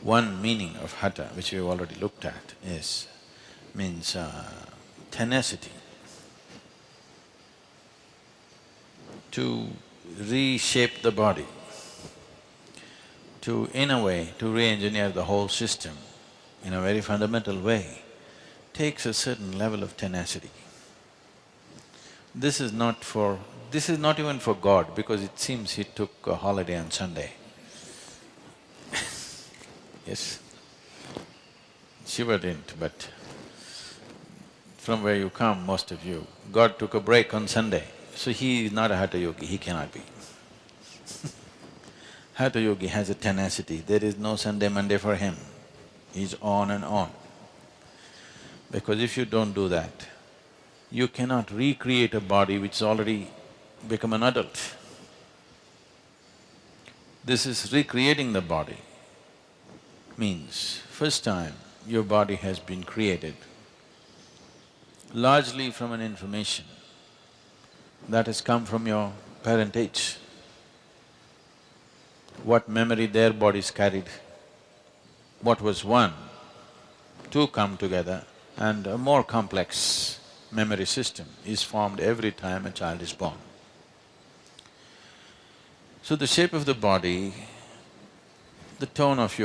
One meaning of hatha, which we've already looked at, means tenacity. To reshape the body, to in a way, to re-engineer the whole system in a very fundamental way, takes a certain level of tenacity. This is not even for God, because it seems he took a holiday on Sunday. Yes? Shiva didn't, but from where you come, most of you, God took a break on Sunday. So he is not a Hatha yogi, he cannot be. Hatha yogi has a tenacity, there is no Sunday, Monday for him. He's on and on. Because if you don't do that, you cannot recreate a body which has already become an adult. This is recreating the body, means first time your body has been created largely from an information that has come from your parentage. What memory their bodies carried, what was one, two come together and a more complex memory system is formed every time a child is born. So the shape of the body, the tone of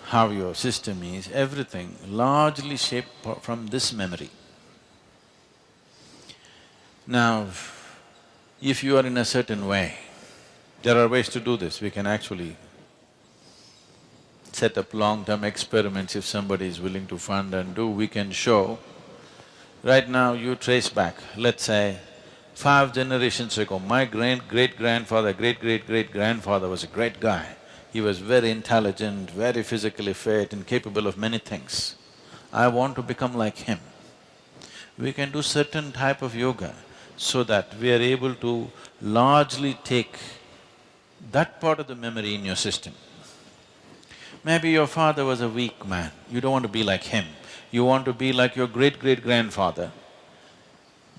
how your system is, everything largely shaped from this memory. Now, if you are in a certain way, there are ways to do this. We can actually set up long-term experiments if somebody is willing to fund and do, we can show. Right now you trace back, let's say, 5 generations ago, my great-grandfather, great-great-great-grandfather was a great guy. He was very intelligent, very physically fit and capable of many things. I want to become like him. We can do certain type of yoga so that we are able to largely take that part of the memory in your system. Maybe your father was a weak man, you don't want to be like him, you want to be like your great-great-grandfather.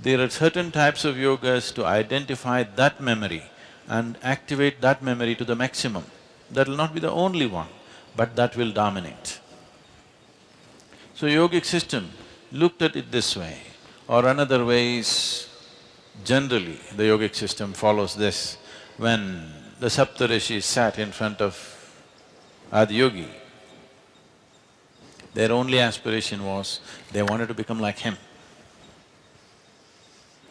There are certain types of yogas to identify that memory and activate that memory to the maximum. That will not be the only one, but that will dominate. So yogic system looked at it this way, or another way is, generally the yogic system follows this. When the Saptarishis sat in front of Adiyogi, their only aspiration was, they wanted to become like him.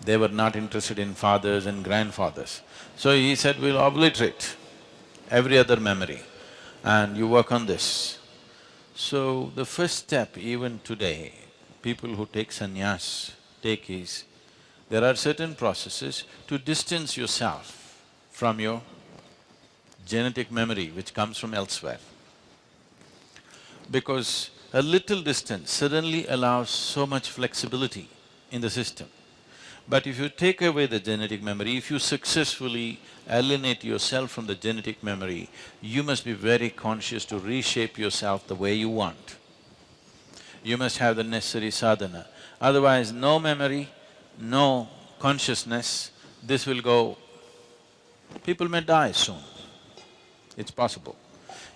They were not interested in fathers and grandfathers. So he said, we'll obliterate every other memory and you work on this. So the first step even today, people who take sannyas take is, there are certain processes to distance yourself from your genetic memory which comes from elsewhere. Because a little distance suddenly allows so much flexibility in the system. But if you take away the genetic memory, if you successfully alienate yourself from the genetic memory, you must be very conscious to reshape yourself the way you want. You must have the necessary sadhana. Otherwise, no memory, no consciousness, this will go… people may die soon. It's possible.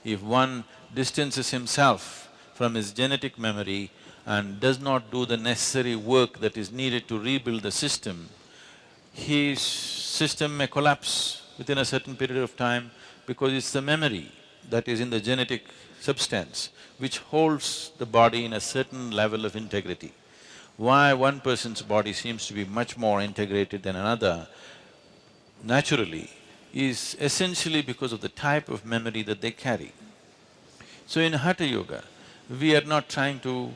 If one distances himself from his genetic memory and does not do the necessary work that is needed to rebuild the system, his system may collapse within a certain period of time because it's the memory that is in the genetic substance which holds the body in a certain level of integrity. Why one person's body seems to be much more integrated than another, naturally, is essentially because of the type of memory that they carry. So in Hatha Yoga, we are not trying to,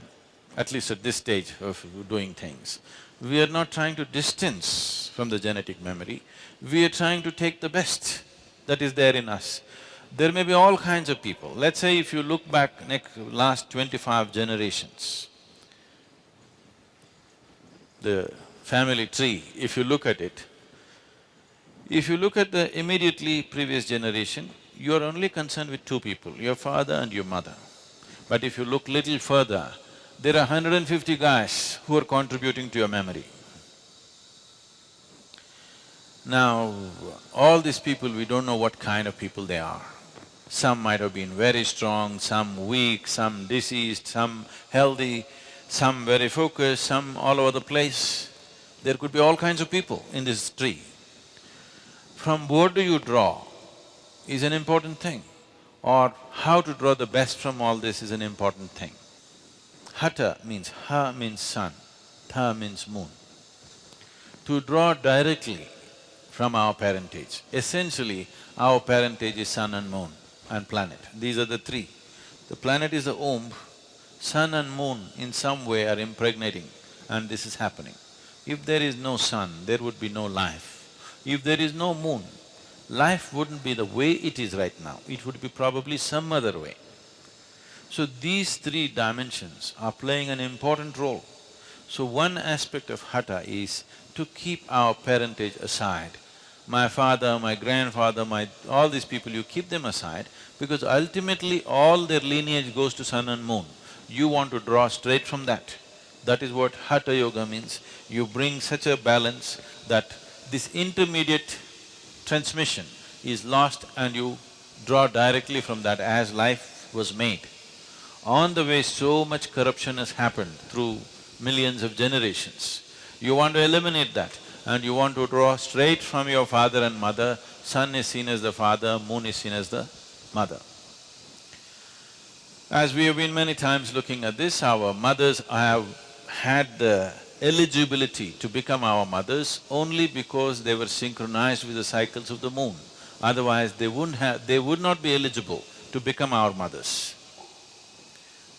at least at this stage of doing things, we are not trying to distance from the genetic memory, we are trying to take the best that is there in us. There may be all kinds of people. Let's say if you look back last 25 generations, the family tree, if you look at it, if you look at the immediately previous generation, you are only concerned with 2 people, your father and your mother. But if you look little further, there are 150 guys who are contributing to your memory. Now, all these people, we don't know what kind of people they are. Some might have been very strong, some weak, some diseased, some healthy, some very focused, some all over the place. There could be all kinds of people in this tree. From what do you draw is an important thing, or how to draw the best from all this is an important thing. Hatha means ha means sun, tha means moon. To draw directly from our parentage, essentially our parentage is sun and moon and planet. These are the three. The planet is the womb, sun and moon in some way are impregnating and this is happening. If there is no sun, there would be no life. If there is no moon, life wouldn't be the way it is right now, it would be probably some other way. So these three dimensions are playing an important role. So one aspect of Hatha is to keep our parentage aside. My father, my grandfather, all these people, you keep them aside because ultimately all their lineage goes to sun and moon. You want to draw straight from that. That is what Hatha Yoga means. You bring such a balance that this intermediate transmission is lost and you draw directly from that as life was made. On the way, so much corruption has happened through millions of generations. You want to eliminate that and you want to draw straight from your father and mother. Sun is seen as the father, moon is seen as the mother. As we have been many times looking at this, our mothers have had the eligibility to become our mothers only because they were synchronized with the cycles of the moon. Otherwise, they would not be eligible to become our mothers.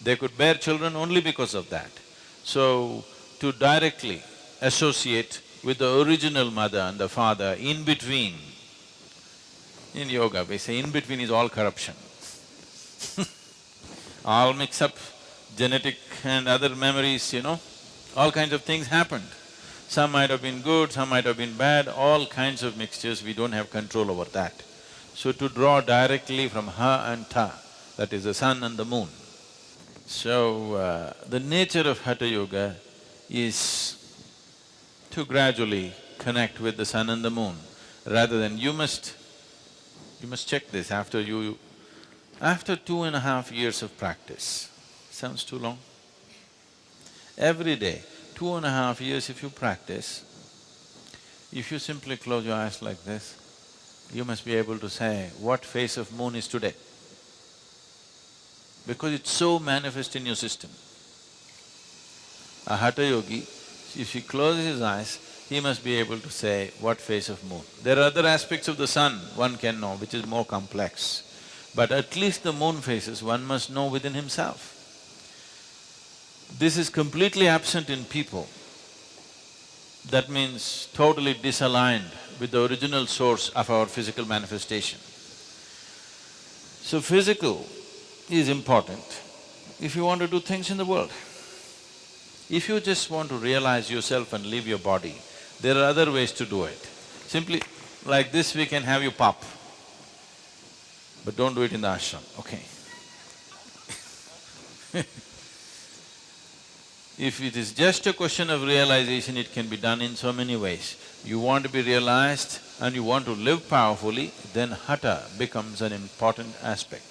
They could bear children only because of that. So, to directly associate with the original mother and the father, in between, in yoga we say in between is all corruption. All mix up, genetic and other memories, all kinds of things happened. Some might have been good, some might have been bad, all kinds of mixtures, we don't have control over that. So to draw directly from Ha and Ta, that is the sun and the moon. So, the nature of Hatha Yoga is to gradually connect with the sun and the moon, rather than you must check this after 2.5 years of practice. Sounds too long? Every day, 2.5 years if you practice, if you simply close your eyes like this, you must be able to say what phase of moon is today, because it's so manifest in your system. A Hatha yogi, if he closes his eyes, he must be able to say what phase of moon. There are other aspects of the sun one can know, which is more complex, but at least the moon phases one must know within himself. This is completely absent in people. That means totally disaligned with the original source of our physical manifestation. So physical is important if you want to do things in the world. If you just want to realize yourself and leave your body, there are other ways to do it. Simply like this we can have you pop, but don't do it in the ashram, okay? If it is just a question of realization, it can be done in so many ways. You want to be realized and you want to live powerfully, then Hatha becomes an important aspect.